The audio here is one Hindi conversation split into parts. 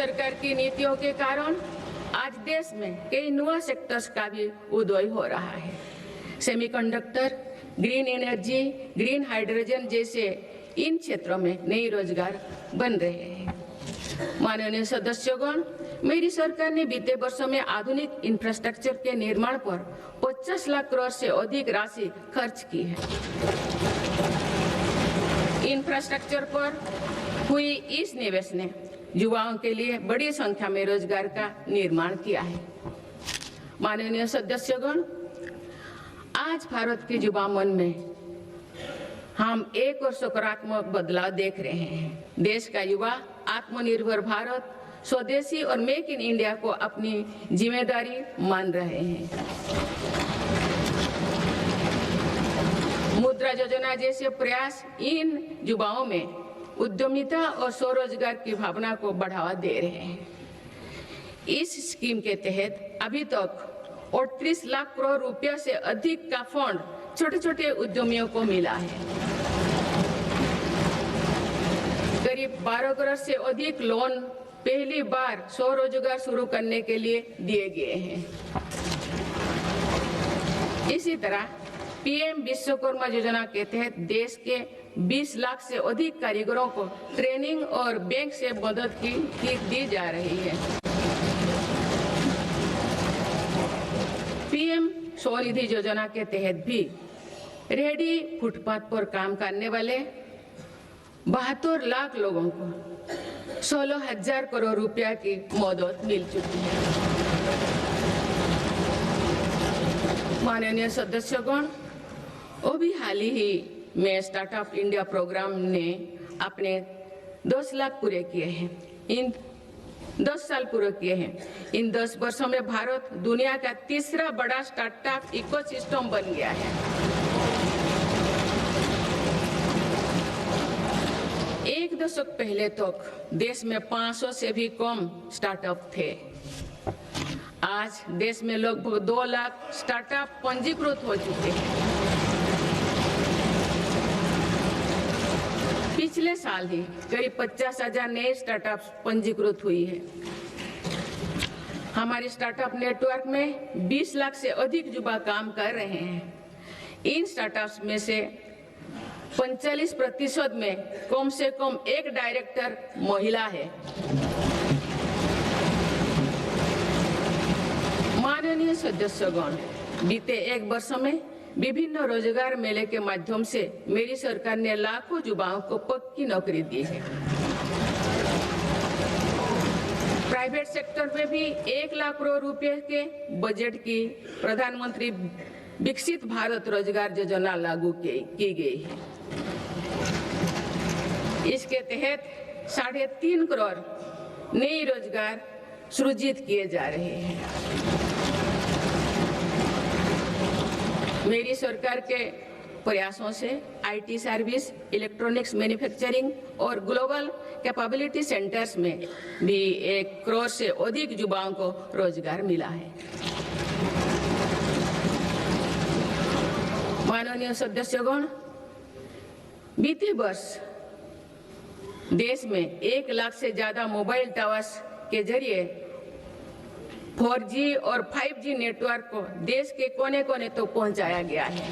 सरकार की नीतियों के कारण आज देश में कई नए सेक्टर्स का भी उदय हो रहा है। Semiconductor, green energy, green hydrogen जैसे इन क्षेत्रों में नए रोजगार बन रहे हैं। माननीय सदस्यगण, मेरी सरकार ने बीते वर्षों में आधुनिक इंफ्रास्ट्रक्चर के निर्माण पर 50 लाख करोड़ से अधिक राशि खर्च की है। इंफ्रास्ट्रक्चर पर हुई इस निवेश ने युवाओं के लिए बड़ी संख्या में रोजगार का निर्माण किया है। माननीय सदस्यगण, आज भारत के युवा मन में हम एक और सकारात्मक बदलाव देख रहे हैं। देश का युवा आत्मनिर्भर भारत, स्वदेशी और मेक इन इंडिया को अपनी जिम्मेदारी मान रहे हैं। मुद्रा योजना जैसे प्रयास इन युवाओं में उद्यमिता और स्वरोजगार की भावना को बढ़ावा दे रहे हैं। इस स्कीम के तहत अभी तक 38 लाख करोड़ रुपया से अधिक का फंड छोटे छोटे उद्यमियों को मिला है। करीब 12 करोड़ से अधिक लोन पहली बार स्वरोजगार शुरू करने के लिए दिए गए हैं। इसी तरह पीएम विश्वकर्मा योजना के तहत देश के 20 लाख से अधिक कारीगरों को ट्रेनिंग और बैंक से मदद दी जा रही है। पीएम स्वनिधि योजना के तहत भी रेहड़ी फुटपाथ पर काम करने वाले 72 लाख लोगों को 16,000 करोड़ रुपया की मदद मिल चुकी है। माननीय सदस्यगण, अभी हाल ही में स्टार्टअप इंडिया प्रोग्राम ने अपने 10 लाख पूरे किए हैं। इन 10 साल पूरे किए हैं। इन 10 वर्षों में भारत दुनिया का तीसरा बड़ा स्टार्टअप इकोसिस्टम बन गया है। एक दशक पहले तक देश में 500 से भी कम स्टार्टअप थे। आज देश में लगभग 2 लाख स्टार्टअप पंजीकृत हो चुके हैं। पिछले साल ही करीब 50,000 नए स्टार्टअप्स पंजीकृत हुई है। हमारे स्टार्टअप नेटवर्क में 20 लाख से अधिक युवा काम कर रहे हैं। इन स्टार्टअप्स में से 45% में कम से कम एक डायरेक्टर महिला है। माननीय सदस्यगण, बीते एक वर्ष में विभिन्न रोजगार मेले के माध्यम से मेरी सरकार ने लाखों युवाओं को पक्की नौकरी दी है। प्राइवेट सेक्टर में भी 1 लाख करोड़ रुपए के बजट की प्रधानमंत्री विकसित भारत रोजगार योजना लागू की गई है। इसके तहत 3.5 करोड़ नए रोजगार सृजित किए जा रहे हैं। मेरी सरकार के प्रयासों से आईटी सर्विस, इलेक्ट्रॉनिक्स मैन्युफैक्चरिंग और ग्लोबल कैपेबिलिटी सेंटर्स में भी 1 करोड़ से अधिक युवाओं को रोजगार मिला है। माननीय सदस्यगण, बीते वर्ष देश में 1 लाख से ज्यादा मोबाइल टावर्स के जरिए 4G और 5G नेटवर्क को देश के कोने कोने तक पहुंचाया गया है।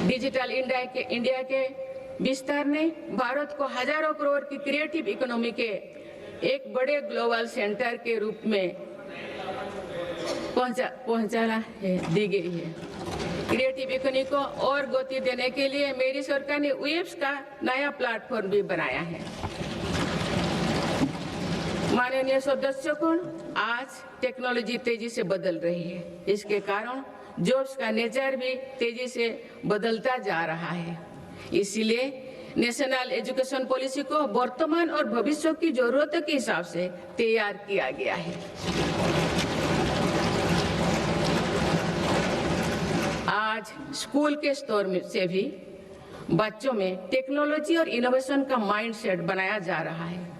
डिजिटल इंडिया के विस्तार ने भारत को हजारों करोड़ की क्रिएटिव इकोनॉमी के एक बड़े ग्लोबल सेंटर के रूप में पहुंचाना दी गई है। क्रिएटिव इकोनॉमी को और गति देने के लिए मेरी सरकार ने वेब्स का नया प्लेटफॉर्म भी बनाया है। माननीय सदस्यगण, आज टेक्नोलॉजी तेजी से बदल रही है। इसके कारण जॉब्स का नेचर भी तेजी से बदलता जा रहा है। इसीलिए नेशनल एजुकेशन पॉलिसी को वर्तमान और भविष्य की जरूरतों के हिसाब से तैयार किया गया है। आज स्कूल के स्तर से भी बच्चों में टेक्नोलॉजी और इनोवेशन का माइंडसेट बनाया जा रहा है।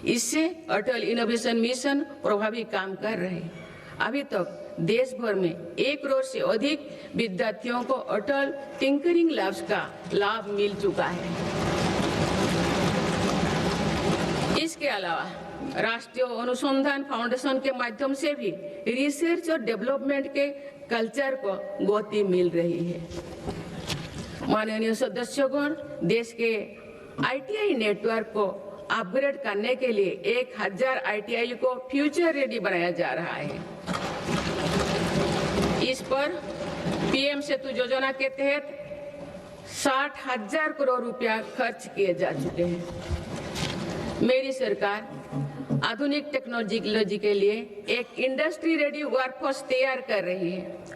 इससे अटल इनोवेशन मिशन प्रभावी काम कर रहे हैं। अभी तक देश भर में 1 करोड़ से अधिक विद्यार्थियों को अटल टिंकरिंग लैब्स का लाभ मिल चुका है। इसके अलावा राष्ट्रीय अनुसंधान फाउंडेशन के माध्यम से भी रिसर्च और डेवलपमेंट के कल्चर को गति मिल रही है। माननीय सदस्यगण, देश के आईटीआई नेटवर्क को अपग्रेड करने के लिए 1000 आईटीआई को फ्यूचर रेडी बनाया जा रहा है। इस पर पीएम सेतु योजना के तहत 60,000 करोड़ रुपया खर्च किए जा चुके हैं। मेरी सरकार आधुनिक टेक्नोलॉजी के लिए एक इंडस्ट्री रेडी वर्कफोर्स तैयार कर रही है।